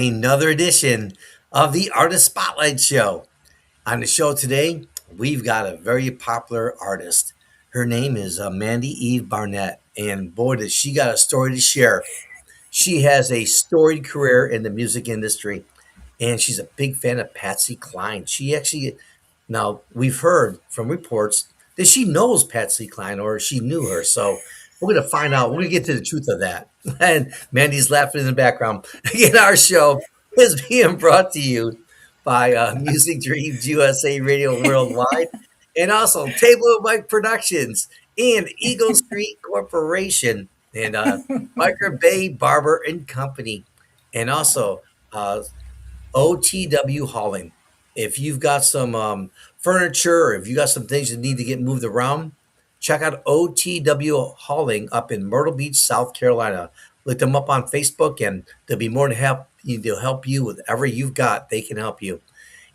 Another edition of the Artist Spotlight Show. On the show today, we've got a very popular artist. Her name is Mandy Eve Barnett, and boy, does she got a story to share. She has a storied career in the music industry, and she's a big fan of Patsy Cline. She actually, now we've heard from reports that she knows Patsy Cline or she knew her. So we're going to find out. We're going to get to the truth of that. And Mandy's laughing in the background. Again, our show is being brought to you by Music Dreams USA Radio Worldwide and also Table of Mike Productions and Eagle Street Corporation and Biker Bay Barber and Company and also uh, OTW hauling. If you've got some furniture or if you got some things that need to get moved around, check out OTW hauling up in Myrtle Beach, South Carolina. Look them up on Facebook and they'll be more than they'll help you with whatever you've got. They can help you.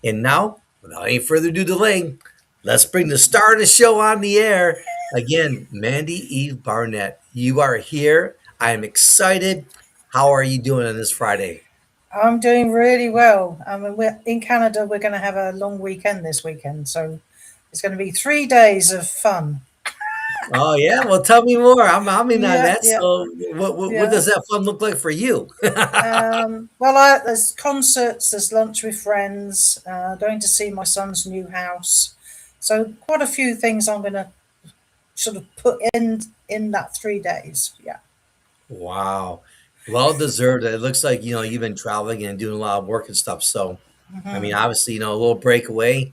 And now, without any further ado delay, let's bring the star of the show on the air. Again, Mandy Eve Barnett. You are here. I am excited. How are you doing on this Friday? I'm doing really well. I mean, we're in Canada. We're going to have a long weekend this weekend, so it's going to be 3 days of fun. Oh yeah, well tell me more. I'm in on Yeah, that. yeah, So what yeah. does that fun look like for you? There's concerts, there's lunch with friends, going to see my son's new house. So quite a few things I'm going to sort of put in that 3 days. Yeah. Wow, well deserved. It looks like you've been traveling and doing a lot of work and stuff. So I mean, Hmm. obviously a little breakaway.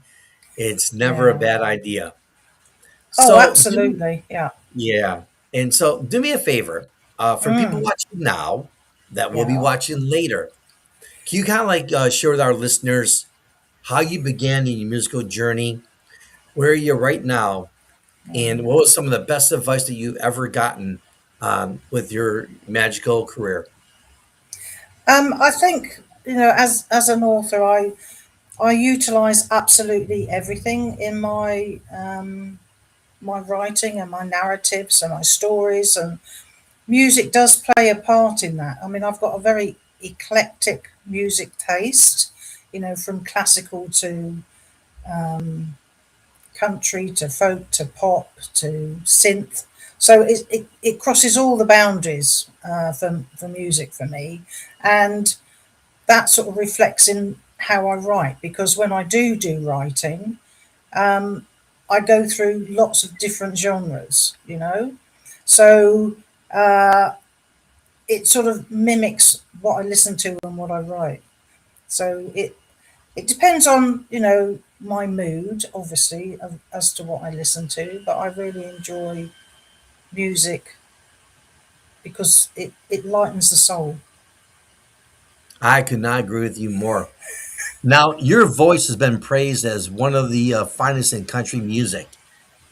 It's never a Yeah. bad idea. Oh, So absolutely. Yeah. yeah, and so do me a favor. For people Mm, watching now that will be yeah. watching later, can you kind of like share with our listeners how you began in your musical journey, where you're right now, and what was some of the best advice that you've ever gotten with your magical career? I think as an author, I utilize absolutely everything in my writing and my narratives and my stories, and music does play a part in that. I mean, I've got a very eclectic music taste, from classical to country to folk to pop to synth. So it crosses all the boundaries for music for me, and that sort of reflects in how I write, because when I do writing, um, I go through lots of different genres. So uh, it sort of mimics what I listen to and what I write. So it depends on my mood, obviously, as to what I listen to. But I really enjoy music because it lightens the soul. I could not agree with you more. Now, your voice has been praised as one of the finest in country music.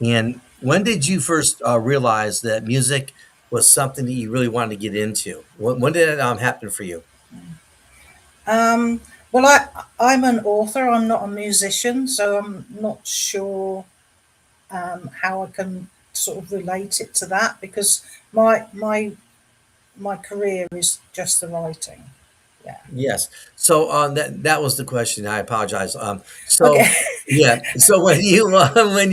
And when did you first realize that music was something that you really wanted to get into? When did it happen for you? Um, well, I'm an author. I'm not a musician, so I'm not sure how I can sort of relate it to that, because my career is just the writing. Yeah. Yes. So that was the question. I apologize. Okay. So yeah. So when you when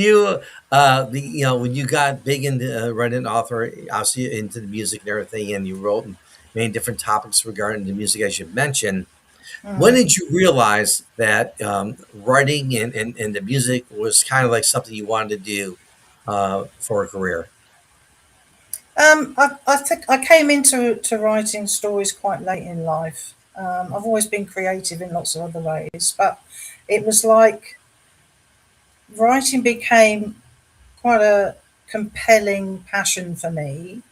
you got big into writing author, obviously into the music and everything, and you wrote many different topics regarding the music as you mentioned. When Mm. did you realize that writing and the music was kind of like something you wanted to do for a career? I think I came into to writing stories quite late in life. I've always been creative in lots of other ways, but it was like writing became quite a compelling passion for me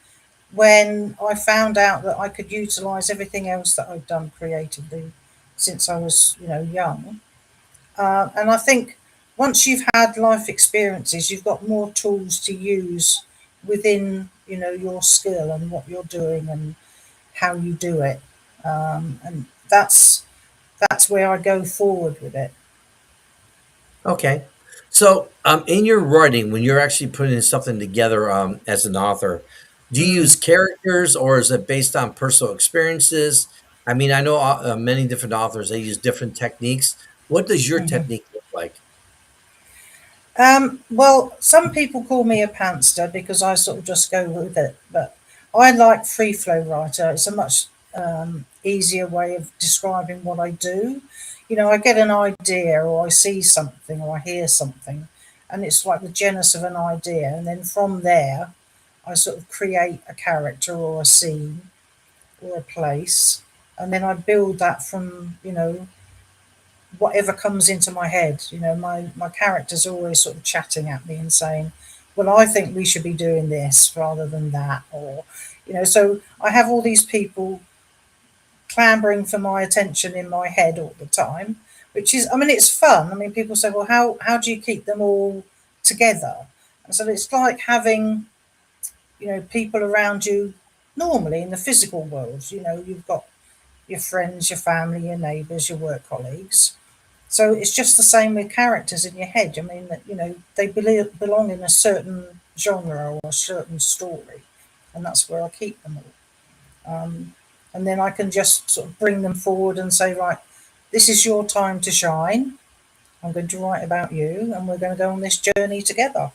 when I found out that I could utilize everything else that I've done creatively since I was, young. And I think once you've had life experiences, you've got more tools to use within, your skill and what you're doing and how you do it. And that's where I go forward with it. Okay. So in your writing, when you're actually putting something together as an author, do you use Mm. characters or is it based on personal experiences? I mean, I know many different authors, they use different techniques. What does your technique look like? Well, some people call me a pantster because I sort of just go with it, but I like free flow writer. It's a much easier way of describing what I do. You know, I get an idea, or I see something, or I hear something, and it's like the genesis of an idea, and then from there, I sort of create a character or a scene or a place, and then I build that from whatever comes into my head. You know, my character's always sort of chatting at me and saying, "Well, I think we should be doing this rather than that," or So I have all these people clambering for my attention in my head all the time, which is, I mean, it's fun. I mean, people say, "Well, how do you keep them all together?" And so it's like having people around you normally in the physical world. You know, you've got your friends, your family, your neighbours, your work colleagues. So it's just the same with characters in your head. I mean, that they belong in a certain genre or a certain story, and that's where I keep them all. And then I can just sort of bring them forward and say, right, this is your time to shine. I'm going to write about you, and we're going to go on this journey together.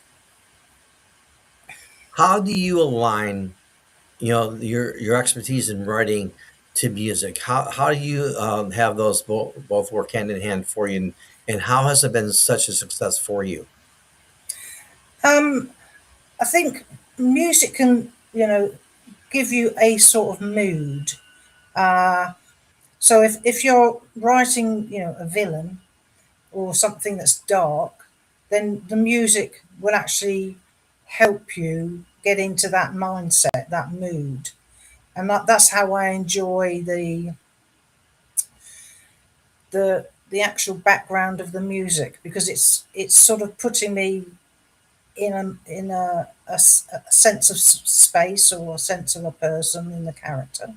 How do you align, your expertise in writing to music? How do you have those both work hand in hand for you, and how has it been such a success for you? Um, I think music can, give you a sort of mood. Uh, so if you're writing, a villain or something that's dark, then the music will actually help you get into that mindset, that mood. And that's how I enjoy the actual background of the music, because it's sort of putting me in a sense of space, or a sense of a person in the character.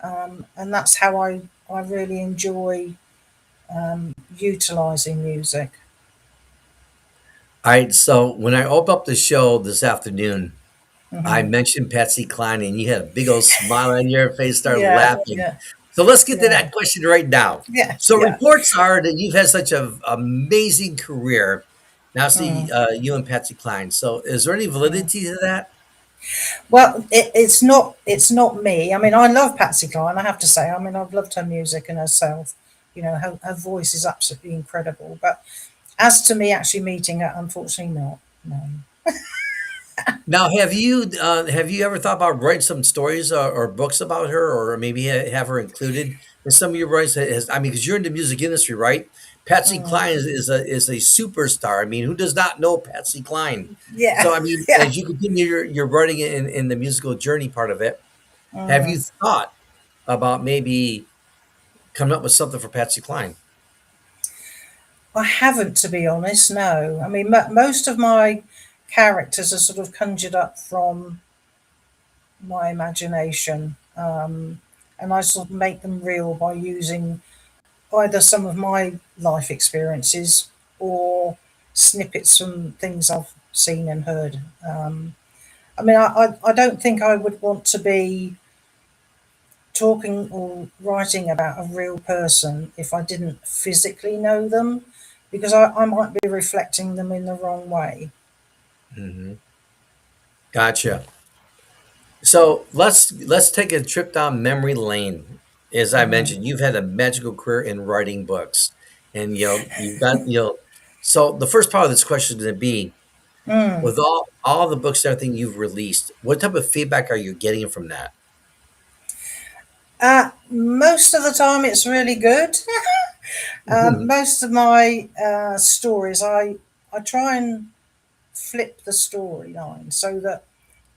And that's how I really enjoy utilizing music. All right, so when I opened up the show this afternoon, I Hmm. mentioned Patsy Cline, and you had a big old smile on your face, started Yeah, laughing. yeah, So let's get to yeah, that question right now. yeah, So yeah. reports are that you've had such an amazing career. Now, see, Mm, you and Patsy Cline. So, is there any mm. validity to that? Well, it's not me. I mean, I love Patsy Cline. I have to say. I mean, I've loved her music and herself. You know, her voice is absolutely incredible. But as to me actually meeting her, unfortunately, not. No. Now, have you ever thought about writing some stories or books about her, or maybe have her included in some of your writings? I mean, because you're in the music industry, right? Patsy Mm, Cline is a superstar. I mean, who does not know Patsy Cline? yeah, So, I mean, yeah. as you continue your writing in the musical journey part of it, have you Mm. thought about maybe coming up with something for Patsy Cline? I haven't, to be honest. No. I mean, most of my characters are sort of conjured up from my imagination, and I sort of make them real by using either some of my life experiences or snippets from things I've seen and heard. I mean, I don't think I would want to be talking or writing about a real person if I didn't physically know them, because I might be reflecting them in the wrong way. Hmm. Gotcha. So let's take a trip down memory lane. As I Mm. mentioned, you've had a magical career in writing books, and you've got So the first part of this question is going to be, Mm. with all the books and everything you've released, what type of feedback are you getting from that? Most of the time, it's really good. Most of my stories, I try and flip the storyline so that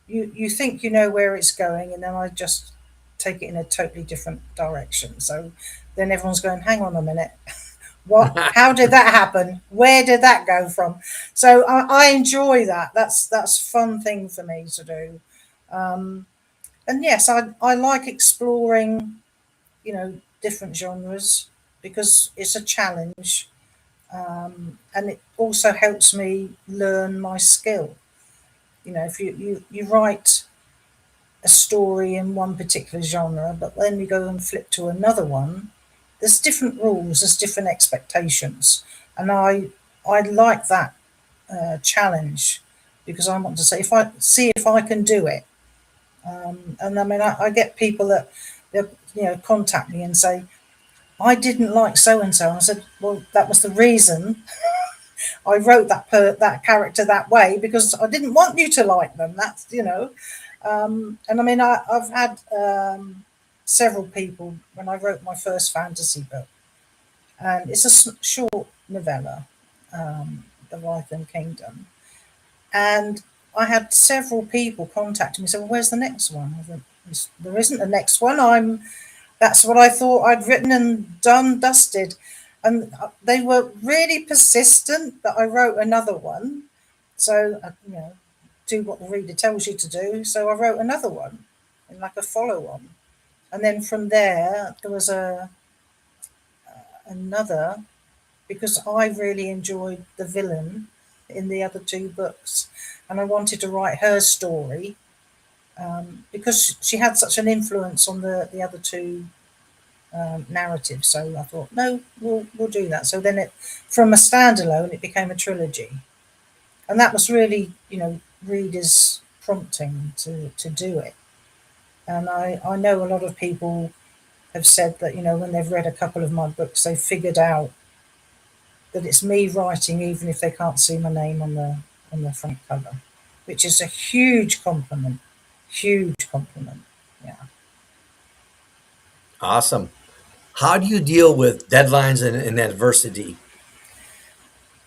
you think you know where it's going, and then I just take it in a totally different direction. So then everyone's going, "Hang on a minute, what? How did that happen? Where did that go from?" So I enjoy that. That's a fun thing for me to do. Um, and yes, I like exploring different genres because it's a challenge, and it also helps me learn my skill. You know, if you write a story in one particular genre, but then we go and flip to another one, there's different rules, there's different expectations, and I like that challenge because I want to say if I can do it. And I mean, I get people that contact me and say, I didn't like so and so. I said, well, that was the reason I wrote that character that way, because I didn't want you to like them. That's and I mean, I've had several people when I wrote my first fantasy book, and it's a short novella, The Rytham Kingdom, and I had several people contact me and say, well, "Where's the next one?" I went, there isn't a next one. That's what I thought I'd written and done, dusted. And they were really persistent that I wrote another one. So, do what the reader tells you to do. So I wrote another one, and like a follow on. And then from there, there was another, because I really enjoyed the villain in the other two books. And I wanted to write her story, because she had such an influence on the other two narrative. So I thought, no, we'll do that. So then from a standalone, it became a trilogy, and that was really, readers prompting to do it. And I know a lot of people have said that, when they've read a couple of my books, they've figured out that it's me writing, even if they can't see my name on the front cover, which is a huge compliment. Huge compliment. Yeah. Awesome. How do you deal with deadlines and adversity?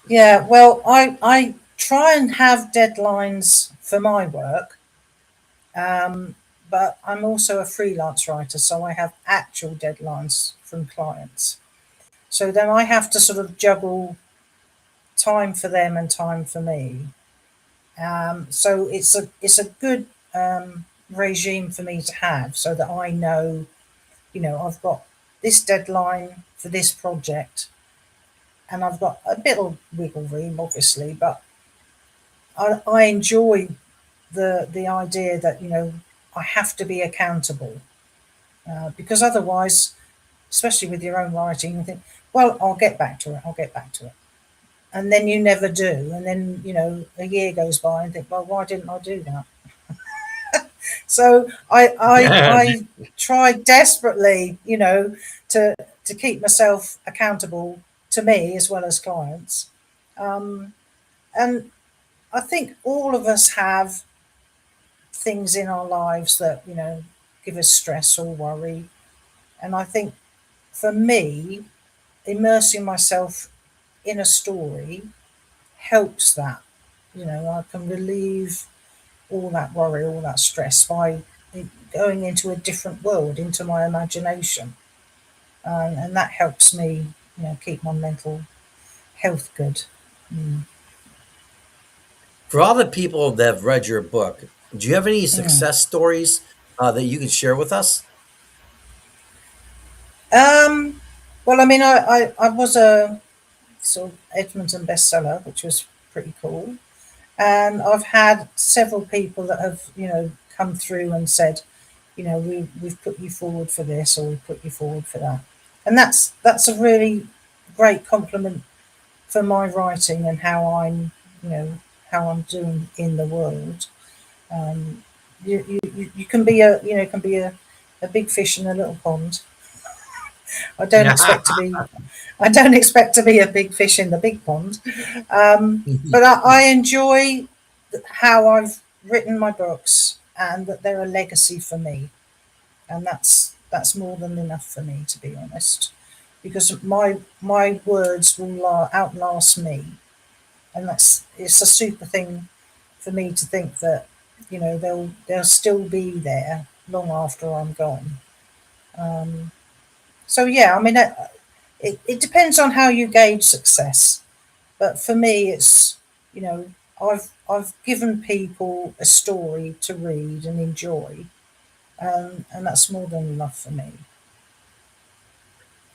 Yeah, well, I try and have deadlines for my work, but I'm also a freelance writer, so I have actual deadlines from clients. So then I have to sort of juggle time for them and time for me. So it's a good regime for me to have, so that I know, I've got this deadline for this project, and I've got a bit of wiggle room, obviously, but I enjoy the idea that I have to be accountable, because otherwise, especially with your own writing, you think, well, I'll get back to it, I'll get back to it, and then you never do, and then a year goes by and think, well, why didn't I do that? So I try desperately, to keep myself accountable to me as well as clients, and I think all of us have things in our lives that give us stress or worry, and I think for me, immersing myself in a story helps that. I can relieve all that worry, all that stress by going into a different world, into my imagination, and that helps me, keep my mental health good. Mm. For all the people that have read your book, do you have any Mm. success stories that you can share with us? Um, well, I mean, I was a sort of Edmonton bestseller, which was pretty cool. And I've had several people that have, come through and said, we've put you forward for this, or we've put you forward for that. And that's a really great compliment for my writing and you know, how I'm doing in the world. Um, you can be a big fish in a little pond. I don't expect to be I don't expect to be a big fish in the big pond. But I enjoy how I've written my books, and that they're a legacy for me, and that's more than enough for me, to be honest, because my words will outlast me, and it's a super thing for me to think that they'll still be there long after I'm gone. Um, so yeah, I mean, it depends on how you gauge success. But for me, it's I've given people a story to read and enjoy, and that's more than enough for me,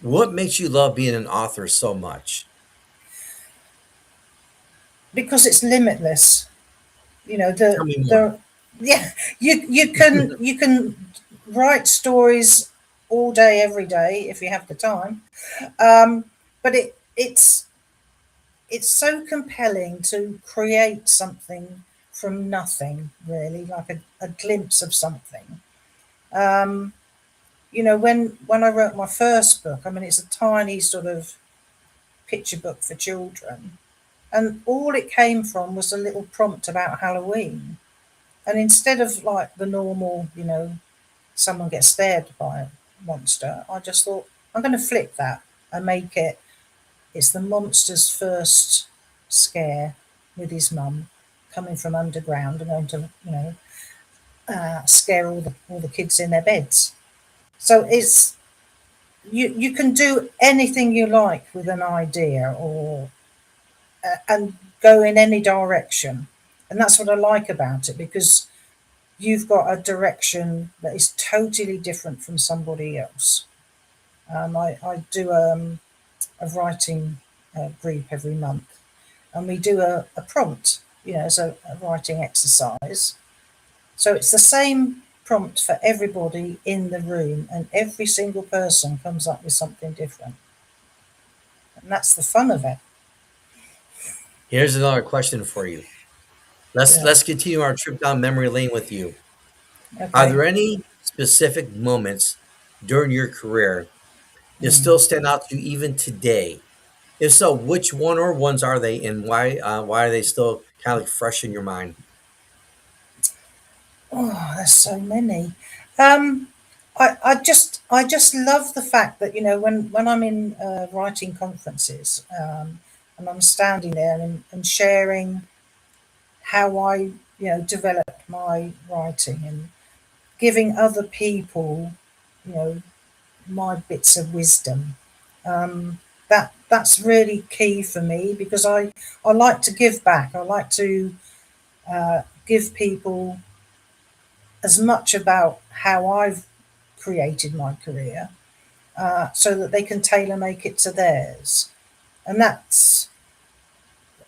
What makes you love being an author so much? because it's limitless. You know Tell the me more. the Yeah, you can write stories all day, every day if you have the time. But it's so compelling to create something from nothing, really, like a glimpse of something. Um, when I wrote my first book, I mean, it's a tiny sort of picture book for children, and all it came from was a little prompt about Halloween. And instead of like the normal, someone gets stared by a monster, I just thought, I'm going to flip that and make it's the monster's first scare with his mum coming from underground and going to, scare all the kids in their beds. So you can do anything you like with an idea, or and go in any direction, and that's what I like about it, because you've got a direction that is totally different from somebody else. I do a writing group every month, and we do a prompt, as a writing exercise. So it's the same prompt for everybody in the room, and every single person comes up with something different. And that's the fun of it. Here's another question for you. Let's Yeah. let's continue our trip down memory lane with you. Are Okay. there any specific moments during your career that Mm. still stand out to you even today? If so, which one or ones are they, and why are they still kind of like fresh in your mind? Oh, there's so many. Um, I just love the fact that, when I'm in writing conferences, and I'm standing there and sharing how I, developed my writing, and giving other people, you know my bits of wisdom. That's really key for me, because I like to give back. I like to give people as much about how I've created my career, so that they can tailor make it to theirs. And that's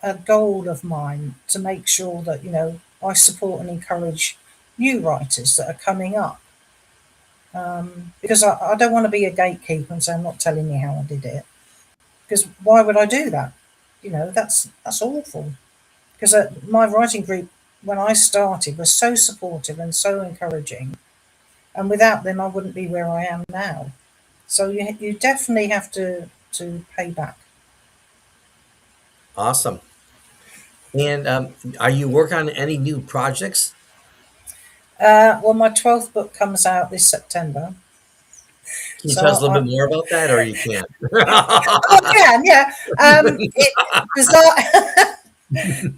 a goal of mine, to make sure that, I support and encourage new writers that are coming up. Because I don't want to be a gatekeeper and say, I'm not telling you how I did it. Because why would I do that? That's awful. Because my writing group, when I started, was so supportive and so encouraging, and without them, I wouldn't be where I am now. So you definitely have to pay back. Awesome. And are you working on any new projects? Well, my 12th book comes out this September, Can you so tell us a little bit more about that, or you can't? I can, yeah. Bizarre.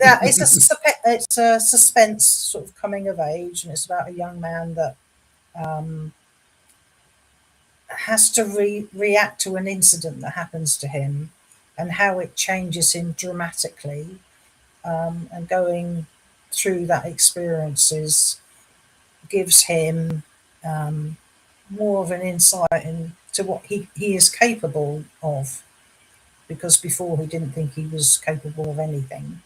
Yeah, it's a suspense sort of coming of age, and it's about a young man that um, has to react to an incident that happens to him, and how it changes him dramatically. And going through that experiences gives him um, more of an insight into what he is capable of, because before he didn't think he was capable of anything.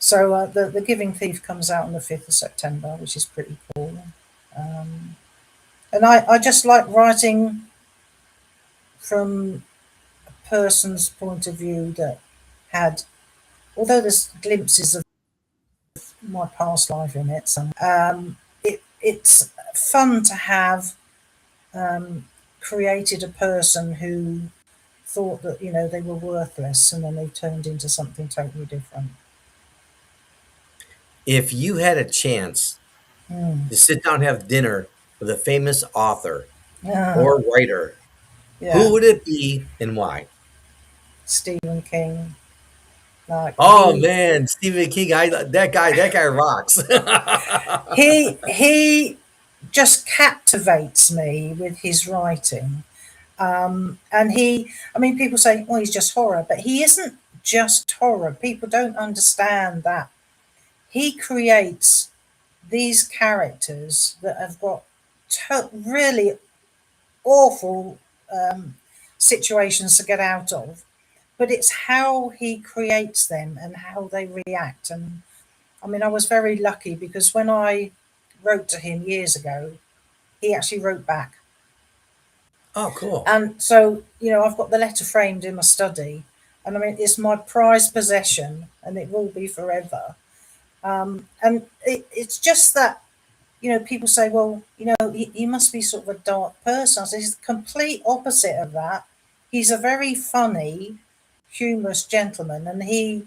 So the Giving Thief comes out on the 5th of September, which is pretty cool. Um, and I just like writing from a person's point of view that had, although there's glimpses of my past life in it, it's fun to have created a person who thought that, they were worthless, and then they turned into something totally different. If you had a chance Mm. to sit down and have dinner with a famous author Ah, or writer, who yeah, would it be and why? Stephen King. Like Oh man, Stephen King, that guy rocks. he just captivates me with his writing. And I mean, people say, "Oh, he's just horror," but he isn't just horror. People don't understand that he creates these characters that have got really awful situations to get out of, but it's how he creates them and how they react. And I mean, I was very lucky because when I wrote to him years ago, he actually wrote back. Oh, cool. And so, I've got the letter framed in my study. And I mean, it's my prized possession and it will be forever. And it's just that, people say, well, he must be sort of a dark person. I say, he's the complete opposite of that. He's a very funny, humorous gentleman. And he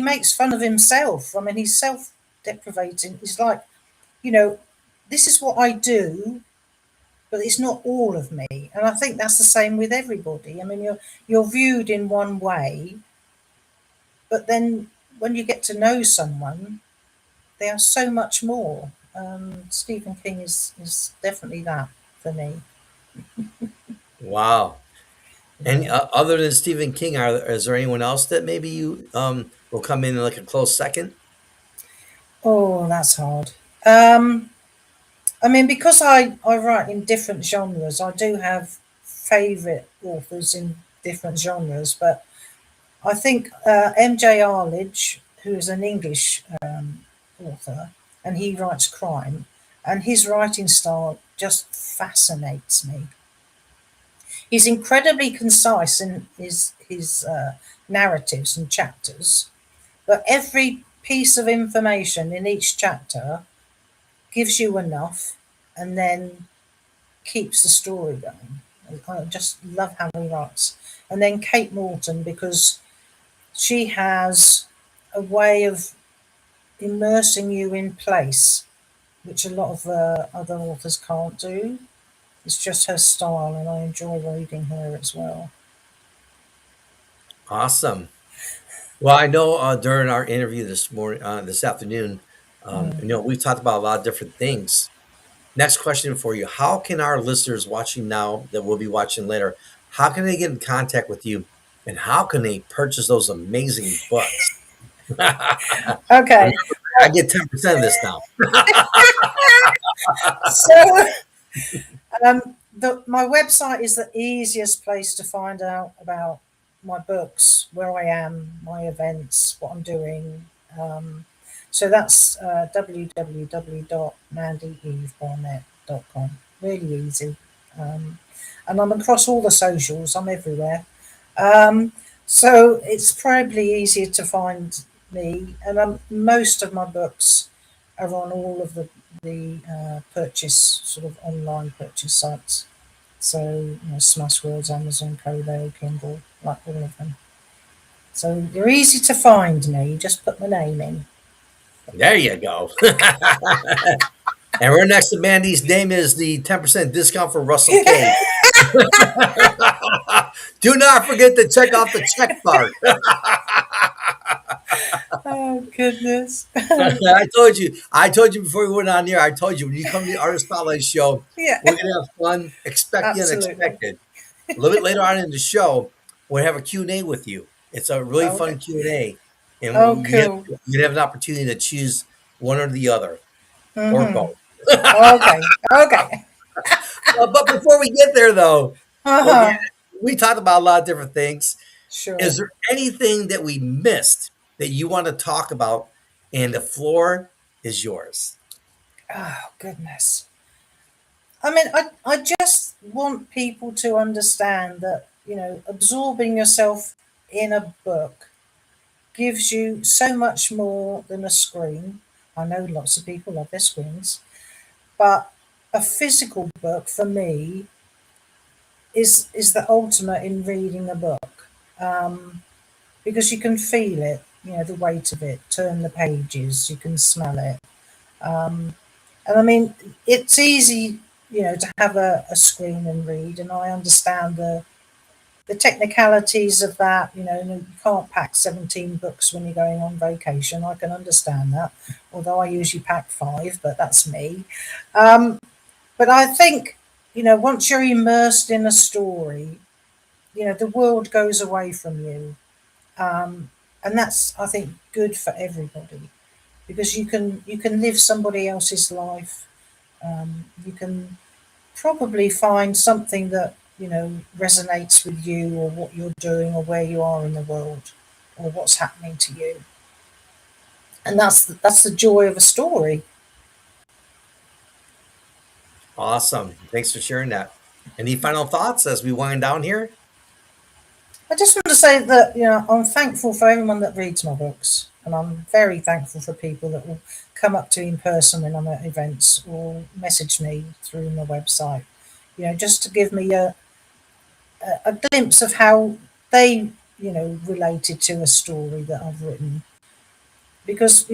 makes fun of himself. I mean, he's self deprivating. He's like, you know, this is what I do, but it's not all of me. And I think that's the same with everybody. I mean, you're viewed in one way, but then when you get to know someone, they are so much more. Stephen King is definitely that for me. Wow. And Yeah. other than Stephen King, is there anyone else that maybe you will come in like a close second? Oh, that's hard. Um, I mean, because I write in different genres, I do have favourite authors in different genres, but I think M.J. Arledge, who is an English author, and he writes crime, and his writing style just fascinates me. He's incredibly concise in his narratives and chapters, but every piece of information in each chapter gives you enough, and then keeps the story going. I just love how he writes. And then Kate Morton, because she has a way of immersing you in place, which a lot of other authors can't do. It's just her style, and I enjoy reading her as well. Awesome. Well, I know during our interview this afternoon, Mm. we talked about a lot of different things. Next question for you: how can our listeners watching now that will be watching later, how can they get in contact with you, and how can they purchase those amazing books? Remember, Okay, I get 10% of this now. so my website is the easiest place to find out about my books, where I am, my events, what I'm doing. Um, so that's www.mandyevebarnett.com. Really easy. Um, and I'm across all the socials, I'm everywhere. Um, so it's probably easier to find me. And most of my books are on all of the purchase, sort of online purchase sites. So, Smashwords, Amazon, Kobo, Kindle, like all of them. So they're easy to find me. Just put my name in. There you go. And right next to Mandy's name is the 10% discount for Russell K. Do not forget to check off the check part. Oh goodness. I told you before we went on here. I told you when you come to the Artist Spotlight show, Yeah, we're gonna have fun. Expect the absolutely. unexpected. A little bit later on in the show, we'll have a Q&A with you. It's a really Okay. fun Q&A, Oh, and cool. you have an opportunity to choose one or the other or Mm-hmm. both. Okay. Okay. But before we get there, though, okay, Uh-huh. we talked about a lot of different things. Is Sure. there anything that we missed that you want to talk about? And the floor is yours. Oh goodness. I mean, I just want people to understand that, absorbing yourself in a book gives you so much more than a screen. I know lots of people love their screens, but a physical book for me is the ultimate in reading a book, because you can feel it, the weight of it, turn the pages, you can smell it. And I mean, it's easy, to have a screen and read, and I understand the technicalities of that. You can't pack 17 books when you're going on vacation. I can understand that, although I usually pack five, but that's me. Um, but I think, once you're immersed in a story, the world goes away from you. And that's, I think, good for everybody because you can live somebody else's life. You can probably find something that resonates with you or what you're doing or where you are in the world or what's happening to you. And that's the joy of a story. Awesome. Thanks for sharing that. Any final thoughts as we wind down here? I just want to say that I'm thankful for everyone that reads my books, and I'm very thankful for people that will come up to me in person when I'm at events or message me through my website. Just to give me a glimpse of how they related to a story that I've written. Because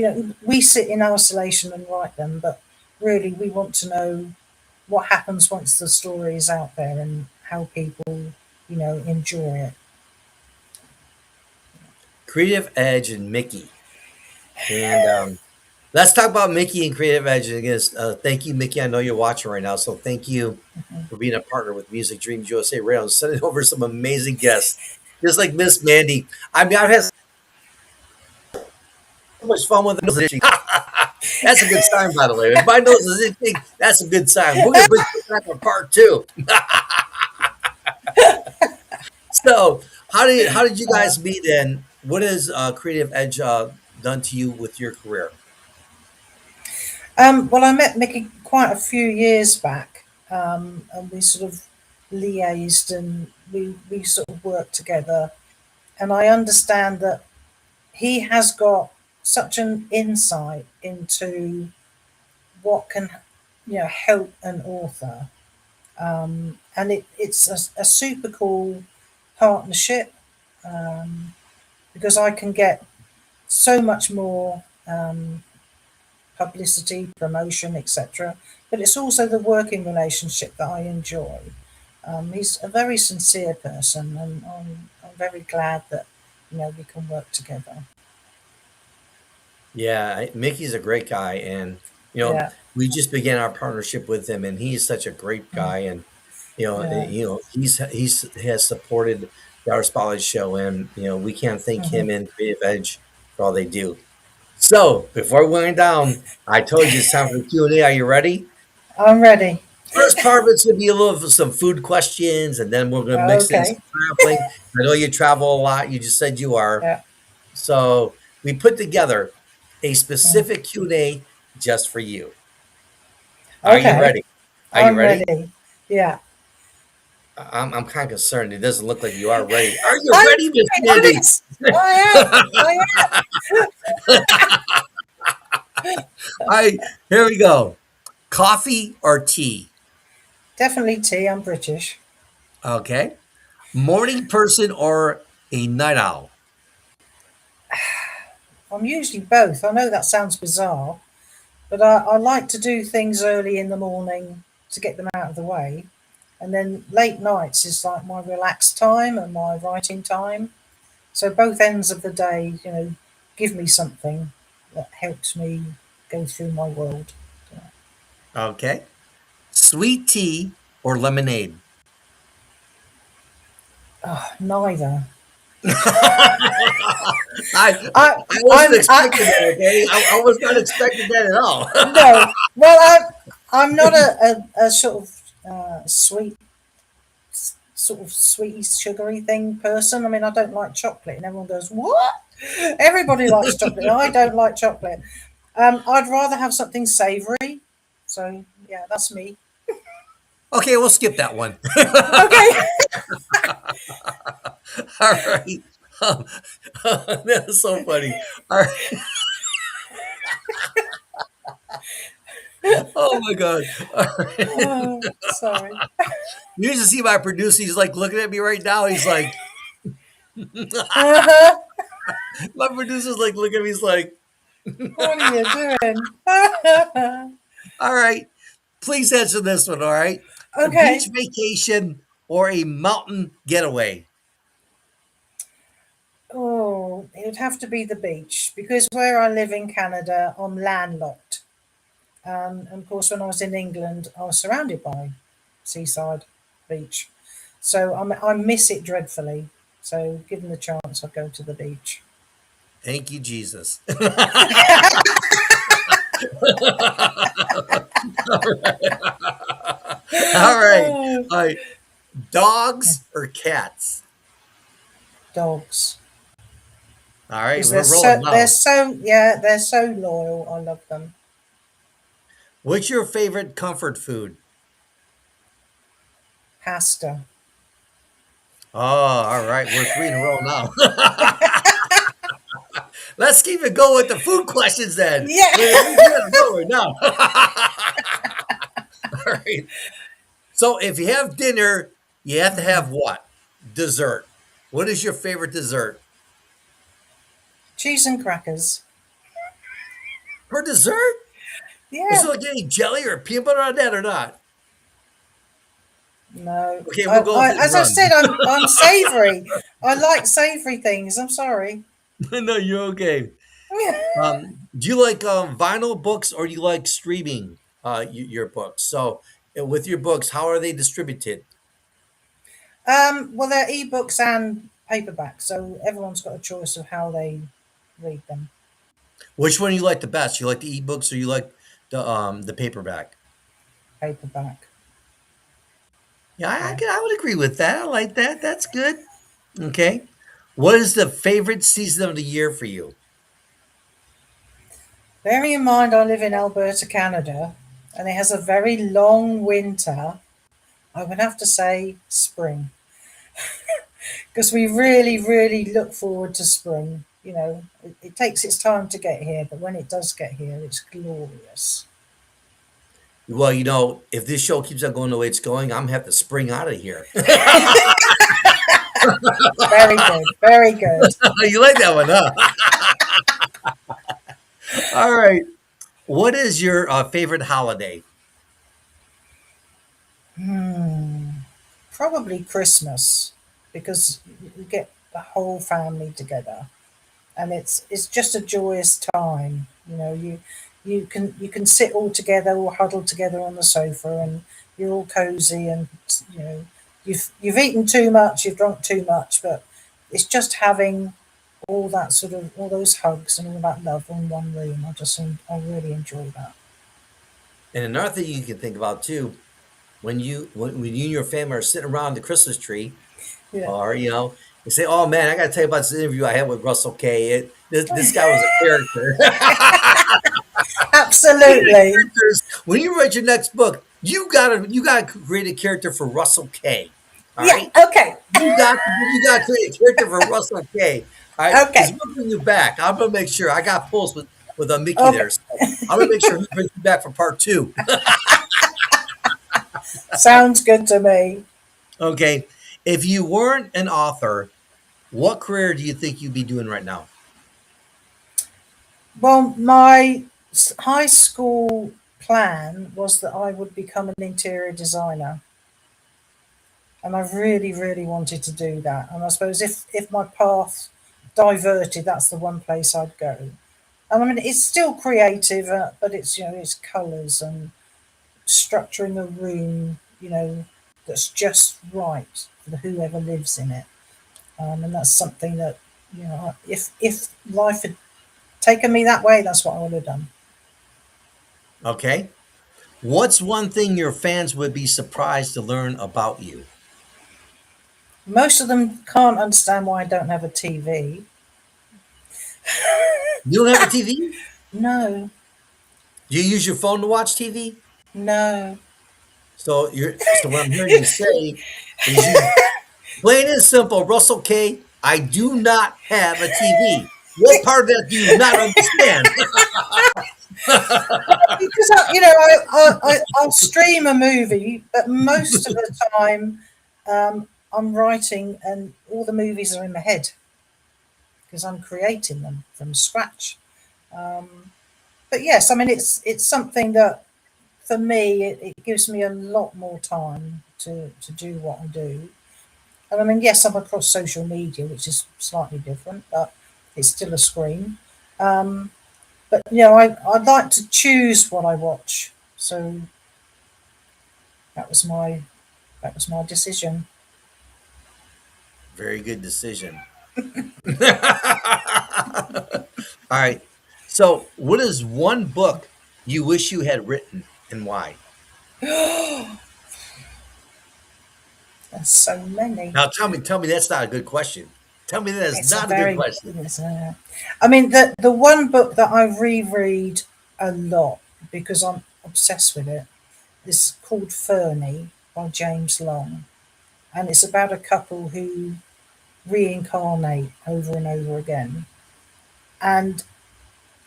we sit in isolation and write them, but really we want to know what happens once the story is out there and how people enjoy it. Creative Edge and Mickey. And let's talk about Mickey and Creative Edge. And again, thank you, Mickey. I know you're watching right now. So thank you for being a partner with Music Dreams USA Radio and sending over some amazing guests, just like Miss Mandy. I mean, I've had so much fun with them. That's a good sign, by the way. If my nose is itching, that's a good sign. We're going to bring it back for part two. So, how did you guys meet, and what has Creative Edge done to you with your career? Well, I met Mickey quite a few years back, and we sort of liaised and we sort of worked together. And I understand that he has got such an insight into what can help an author, and it's a super cool partnership, because I can get so much more publicity, promotion, etc. But it's also the working relationship that I enjoy. He's a very sincere person, and I'm very glad that we can work together. Yeah, Mickey's a great guy, and Yeah, we just began our partnership with him, and he's such a great mm, guy, and yeah, he's has supported our Spotlight show, and we can't thank hmm, him and Creative Edge for all they do. So before we wind down, I told you it's time for the Q&A. Are you ready? I'm ready. First part of it's gonna be a little of some food questions, and then we're gonna mix in Okay. some traveling. I know you travel a lot. You just said you are. Yeah. So we put together a Mm. specific Q&A just for you. Are you Okay. ready? Are you I'm ready? ready. Yeah. I'm kind of concerned. It doesn't look like you are ready. Are you I'm ready, Miss Mandy? honest. I am. I am. All right, here we go. Coffee or tea? Definitely tea. I'm British. Okay. Morning person or a night owl? I'm usually both. I know that sounds bizarre, but I like to do things early in the morning to get them out of the way. And then late nights is like my relaxed time and my writing time. So both ends of the day, give me something that helps me go through my world. Okay. Sweet tea or lemonade? Oh, neither. I, I wasn't I'm, expecting that, okay? I was not expecting that at all. no. Well, I'm not a sort of sort of sweety, sugary thing person. I mean, I don't like chocolate, and everyone goes, "What?" Everybody likes chocolate. I don't like chocolate. I'd rather have something savoury. So yeah, that's me. Okay, we'll skip that one. Okay. All right. Um, that's so funny. All right. Oh my god. All right. Oh, sorry. You should see my producer. He's like looking at me right now. He's like, Uh-huh. my producer's like looking at me. He's like, What are you doing? all right, please answer this one. All right. A Okay. beach vacation or a mountain getaway? Oh, it would have to be the beach because where I live in Canada, I'm landlocked. And of course, when I was in England, I was surrounded by seaside beach. So I miss it dreadfully. So, given the chance, I'd go to the beach. Thank you, Jesus. All right. Oh, All right. Dogs or cats? dogs. All right, because we're rolling now. they're so loyal. I love them. What's your favorite comfort food? Pasta. Oh, all right. We're three in a row now. Let's keep it going with the food questions then. Yeah. We're getting nowhere now. All right. So if you have dinner, you have to have what? Dessert. What is your favorite dessert? Cheese and crackers. For dessert? Is Yeah. there like any jelly or peanut butter on that or not? No. Okay, we'll go hit and As I run. said, I'm savoury. I like savoury things. I'm sorry. No, you're okay. Do you like vinyl books or do you like streaming your books? So, with your books, how are they distributed? Well, they're ebooks and paperback, so everyone's got a choice of how they read them. Which one you like the best? You like the ebooks or you like the paperback? Paperback. Yeah, Yeah. I would agree with that. I like that. That's good. Okay. What is the favorite season of the year for you? Bearing in mind, I live in Alberta, Canada, and it has a very long winter. I would have to say spring because we really, really look forward to spring. You know, it takes its time to get here, but when it does get here, it's glorious. Well, if this show keeps on going the way it's going, I'm gonna have to spring out of here. Very good, very good. You like that one, huh? All right. What is your favorite holiday? Hmm. Probably Christmas because you get the whole family together, and it's just a joyous time. You know, you can sit all together or huddle together on the sofa, and you're all cozy, and you know you've eaten too much, you've drunk too much, but it's just having all that sort of all those hugs and all that love in one room. I really enjoy that. And another thing you can think about too, when you and your family are sitting around the Christmas tree, Yeah, or you say, "Oh man, I got to tell you about this interview I had with Russell K. This guy was a character." Speaking of absolutely. characters, when you write your next book, you gotta create a character for Russell K. All Yeah. right, Okay. you got to create a character for Russell K. All right, because Okay. we'll bring you back. I'm gonna make sure I got pulls with a Mickey Okay. there, so I'm gonna make sure he brings you back for part two. Sounds good to me. Okay, if you weren't an author, what career do you think you'd be doing right now? Well, my high school plan was that I would become an interior designer, and I really, really wanted to do that. And I suppose if my path diverted, that's the one place I'd go. And I mean, it's still creative, but it's it's colours and structuring a room, that's just right for whoever lives in it. And that's something that if life had taken me that way, that's what I would have done. Okay, what's one thing your fans would be surprised to learn about you? Most of them can't understand why I don't have a TV. You don't have a TV? No, Do you use your phone to watch TV? no. So what I'm hearing you say is you plain and simple, Russell K. I do not have a TV. What part of that do you not understand? Because I'll stream a movie, but most of the time I'm writing, and all the movies are in my head because I'm creating them from scratch. Um, but yes, I mean it's something that for me it gives me a lot more time to do what I do. And I mean, yes, I'm across social media, which is slightly different, but it's still a screen. Um, but I'd like to choose what I watch. So that was my decision. Very good decision. All right. So, what is one book you wish you had written and why? There's so many. Now, tell me that's not a good question. Tell me that is It's a not a good very, question. I mean, the one book that I reread a lot because I'm obsessed with it is called Fernie by James Long, and it's about a couple who reincarnate over and over again, and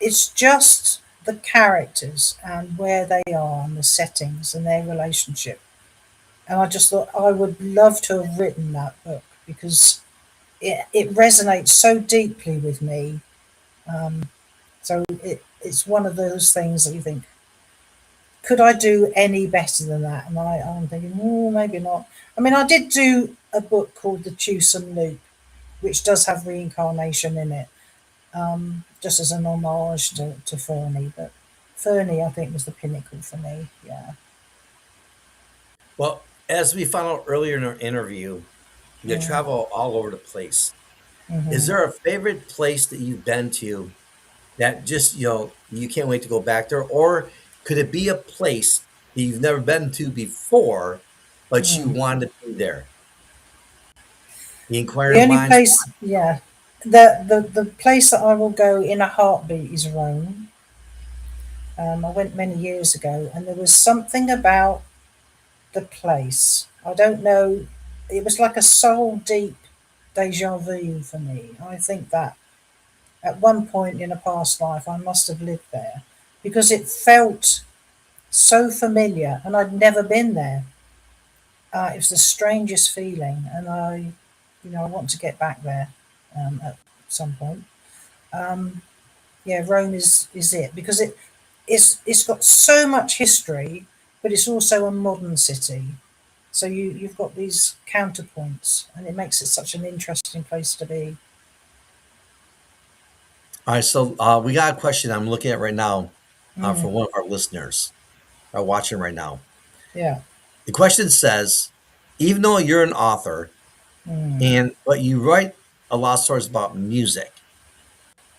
it's just the characters and where they are and the settings and their relationship. And I just thought I would love to have written that book because it resonates so deeply with me. So it's one of those things that you think, could I do any better than that? And I'm thinking, oh, maybe not. I mean, I did do a book called The Twosome Loop, which does have reincarnation in it, just as an homage to Fernie. But Fernie, I think, was the pinnacle for me. Yeah. Well, as we found out earlier in our interview, you Mm. travel all over the place. Is Hmm. there a favorite place that you've been to that just, you can't wait to go back there? Or could it be a place that you've never been to before, but you Mm. want to be there? The The inquiring only minds. place, yeah, the place that I will go in a heartbeat is Rome. I went many years ago, and there was something about the place. I don't know. It was like a soul deep deja vu for me. I think that at one point in a past life, I must have lived there because it felt so familiar, and I'd never been there. It was the strangest feeling, and I want to get back there at some point. Um, yeah, Rome is it because it's got so much history, but it's also a modern city. So you've got these counterpoints, and it makes it such an interesting place to be. All right, so we got a question I'm looking at right now Mm, from one of our listeners are watching right now. yeah. The question says, even though you're an author Mm. and but you write a lot of stories about music,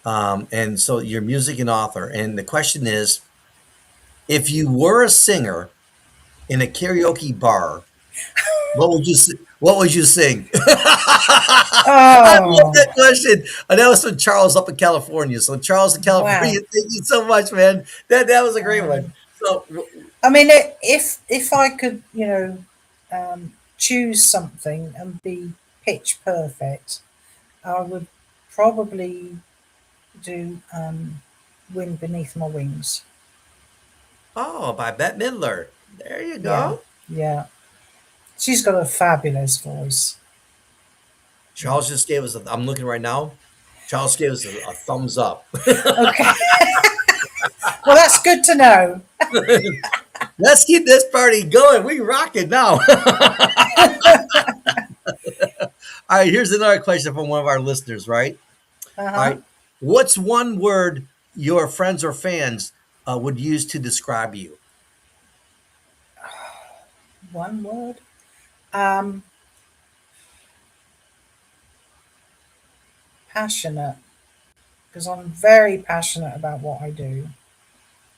and so you're music and author, and the question is, if you were a singer in a karaoke bar, what would you sing? I love Oh, that question. And that was from Charles up in California. So Charles in wow. California, thank you so much, man. That was a great one. So I mean, if I could, choose something and be pitch perfect, I would probably do "Wind Beneath My Wings." oh, by Bette Midler. There you Yeah, go. yeah. She's got a fabulous voice. Charles just gave us. I'm looking right now. Charles gave us a thumbs up. Okay, well, that's good to know. Let's keep this party going. We rock it now. All right, here's another question from one of our listeners, right? Uh All huh. right. What's one word your friends or fans would use to describe you? One word. Um, Passionate, because I'm very passionate about what I do,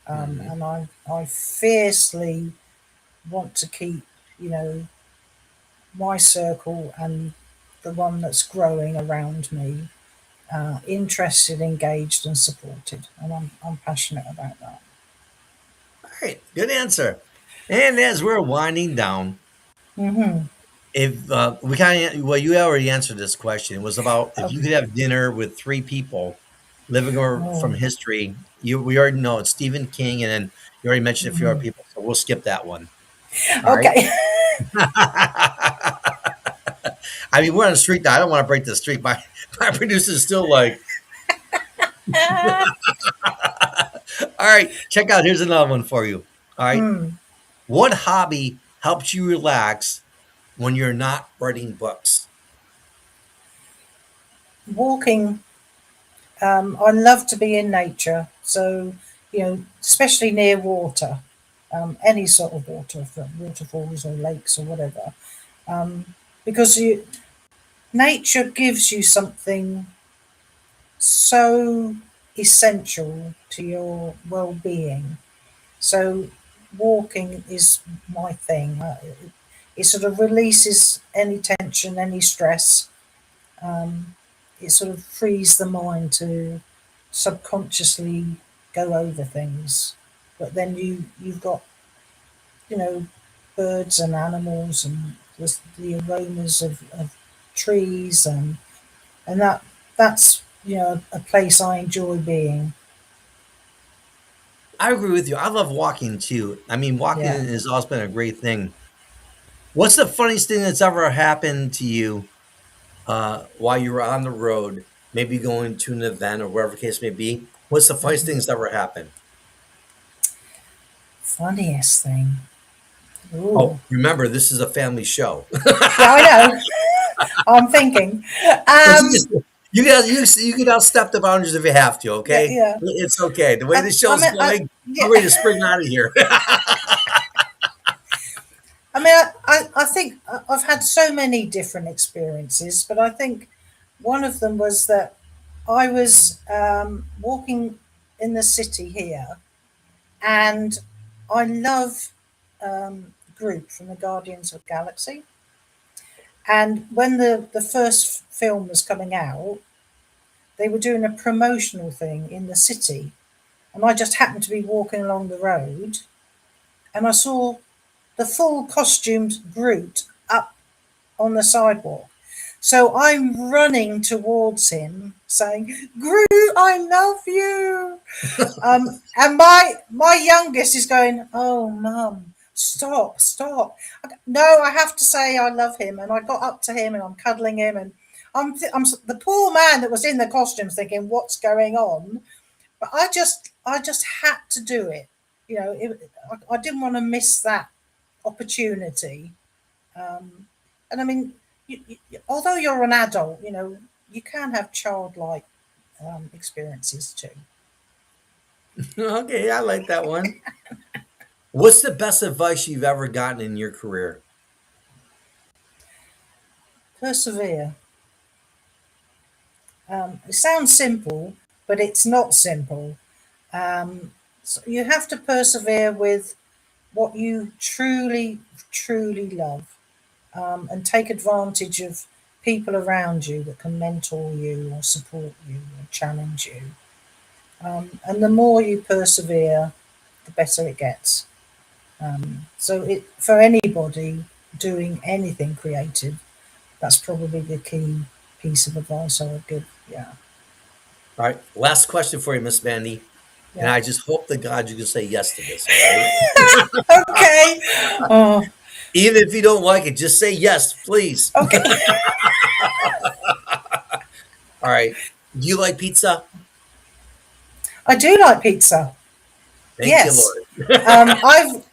Mhm. and I fiercely want to keep, you know, my circle and the one that's growing around me interested, engaged, and supported, and I'm passionate about that. All right, good answer. And as we're winding down, Hmm. if we kind of, well, you already answered this question. It was about if you Okay. could have dinner with three people living or from Oh. history. We already know it's Stephen King, and then you already mentioned a few other Mhm. people, so we'll skip that one. All right. Okay. I mean, we're on a streak now. I don't want to break the streak. My producer's still like, all right, check out. Here's another one for you. All right. Mm. What hobby helps you relax when you're not writing books? Walking. I love to be in nature, so especially near water, any sort of water, from waterfalls or lakes or whatever, because nature gives you something so essential to your well-being. So walking is my thing. It sort of releases any tension, any stress. it sort of frees the mind to subconsciously go over things. But then you've got, you know, birds and animals and the aromas of trees, and that's, you know, a place I enjoy being. I agree with you. I love walking too. I mean, walking Yeah. has always been a great thing. What's the funniest thing that's ever happened to you while you were on the road, maybe going to an event or whatever the case may be? What's the funniest thing that's ever happened? Funniest thing. Oh, Ooh. remember, this is a family show. Yeah, I know. I'm thinking. But you Um, just you can outstep the boundaries if you have to, yeah, okay? yeah. It's okay. The way the I show's mean, going, yeah. I'm ready to spring out of here. I mean, I think I've had so many different experiences, but I think one of them was that I was walking in the city here, and I love group from the Guardians of the Galaxy. And when the first film was coming out, they were doing a promotional thing in the city, and I just happened to be walking along the road, and I saw the full costumed Groot up on the sidewalk. So I'm running towards him, saying, "Groot, I love you." And my youngest is going, "Oh, mum, stop, stop." No, I have to say I love him, and I got up to him and I'm cuddling him, and I'm the poor man that was in the costumes thinking, "What's going on?" But I just had to do it. You know, I didn't want to miss that opportunity. Um, and I mean, although you're an adult, you know, you can have childlike experiences too. Okay, I like that one. What's the best advice you've ever gotten in your career? Persevere. It sounds simple, but it's not simple. So you have to persevere with what you truly, truly love, and take advantage of people around you that can mentor you or support you or challenge you. And the more you persevere, the better it gets. So it for anybody doing anything creative, that's probably the key piece of advice I would give. Yeah, All right, last question for you, Miss Mandy. And yeah. I just hope to God you can say yes to this, all right? Okay. Oh, Even if you don't like it, just say yes, please. okay. All right. Do you like pizza? I do like pizza. Thank you, Yes. Lord.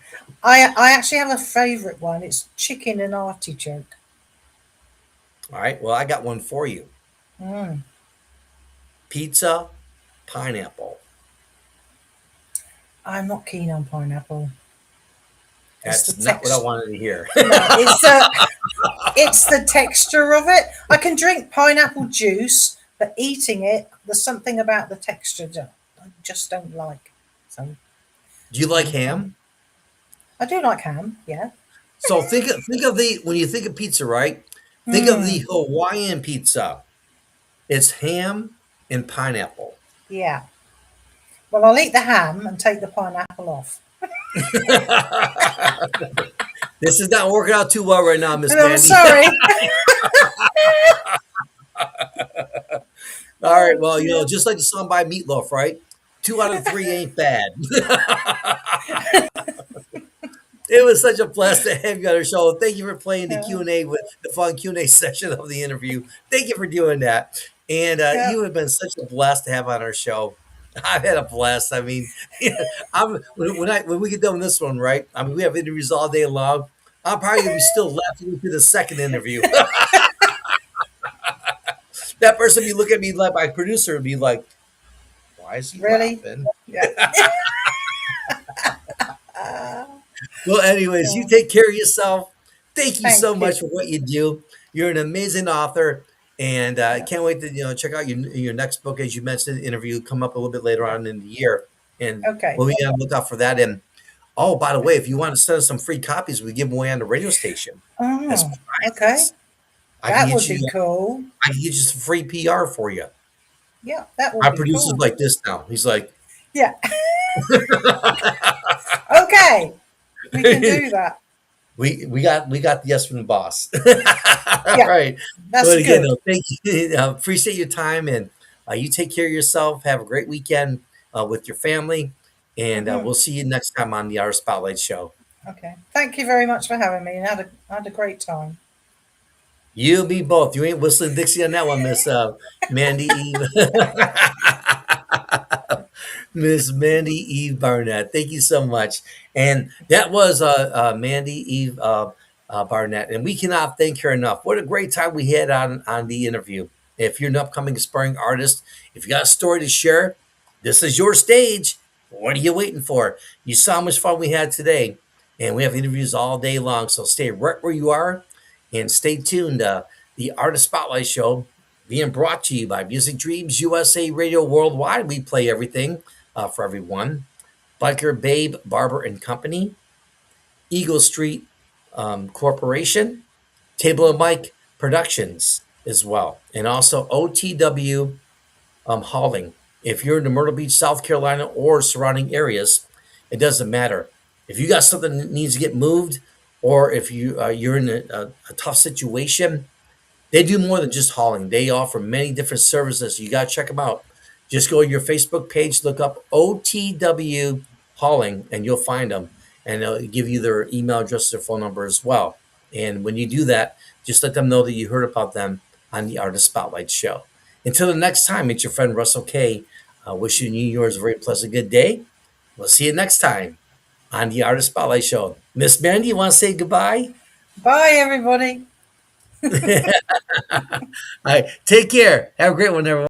I actually have a favourite one. It's chicken and artichoke. All right. Well, I got one for you. Mm. Pizza, pineapple. I'm not keen on pineapple. It's the That's not what I text. wanted to hear. No, it's the texture of it. I can drink pineapple juice, but eating it, there's something about the texture that I just don't like. So Do you like um, ham? I do like ham. Yeah. So think of the when you think of pizza, right? Think of Hmm. the Hawaiian pizza. It's ham and pineapple. Yeah. Well, I'll eat the ham and take the pineapple off. This is not working out too well right now, Miss And I'm Mandy. sorry. All right, Oh well, dear. just like the song by Meatloaf, right? Two out of three ain't bad. It was such a blast to have you on our show. Thank you for playing the Yeah. Q and A with the fun Q and A session of the interview. Thank you for doing that. And Yeah. you have been such a blast to have on our show. I've had a blast. I mean, when we get done with this one, right? I mean, we have interviews all day long. I'm probably gonna be still laughing through the second interview. That person be looking at me like my producer would be like, "Why is he Really. laughing?" Yeah. Uh, Well, anyways, you yeah. take care of yourself. Thank you so Thank you. much for what you do. You're an amazing author, and Yeah. can't wait to check out your next book. As you mentioned, interview come up a little bit later Yeah. on in the year, and Okay. we'll be on the lookout for that. And oh, by the way, if you want to send us some free copies, we give them away on the radio station as Oh. Okay. prizes. I can That get would you. be cool. I can get you some free PR for you. Yeah, that would My be producer's cool. like this now. He's like, Yeah. Okay, we can do that. we got the yes from the boss. All Yeah, right. that's But again, good. no, thank you. Appreciate your time, and you take care of yourself. Have a great weekend with your family, and Hmm. we'll see you next time on the Art Spotlight Show. Okay. Thank you very much for having me and had a great time. You, me both. You ain't whistling Dixie on that one, Miss Mandy Eve. Miss Mandy Eve Barnett. Thank you so much. And that was Mandy Eve Barnett. And we cannot thank her enough. What a great time we had on the interview. If you're an upcoming aspiring artist, if you got a story to share, this is your stage. What are you waiting for? You saw how much fun we had today. And we have interviews all day long. So stay right where you are and stay tuned. The Artist Spotlight Show being brought to you by Music Dreams USA Radio Worldwide. We play everything for everyone. Biker Babe Barber and Company, Eagle Street Corporation, Table and Mike Productions as well, and also OTW Hauling. If you're in the Myrtle Beach, South Carolina, or surrounding areas, it doesn't matter. If you got something that needs to get moved, or if you're in a tough situation, they do more than just hauling. They offer many different services. You got to check them out. Just go to your Facebook page, look up OTW Hauling, and you'll find them. And they'll give you their email address, their phone number as well. And when you do that, just let them know that you heard about them on the Artist Spotlight Show. Until the next time, it's your friend Russell K. Wishing you yours a very pleasant good day. We'll see you next time on the Artist Spotlight Show. Miss Mandy, you want to say goodbye? Bye, everybody. All right, take care. Have a great one, everyone.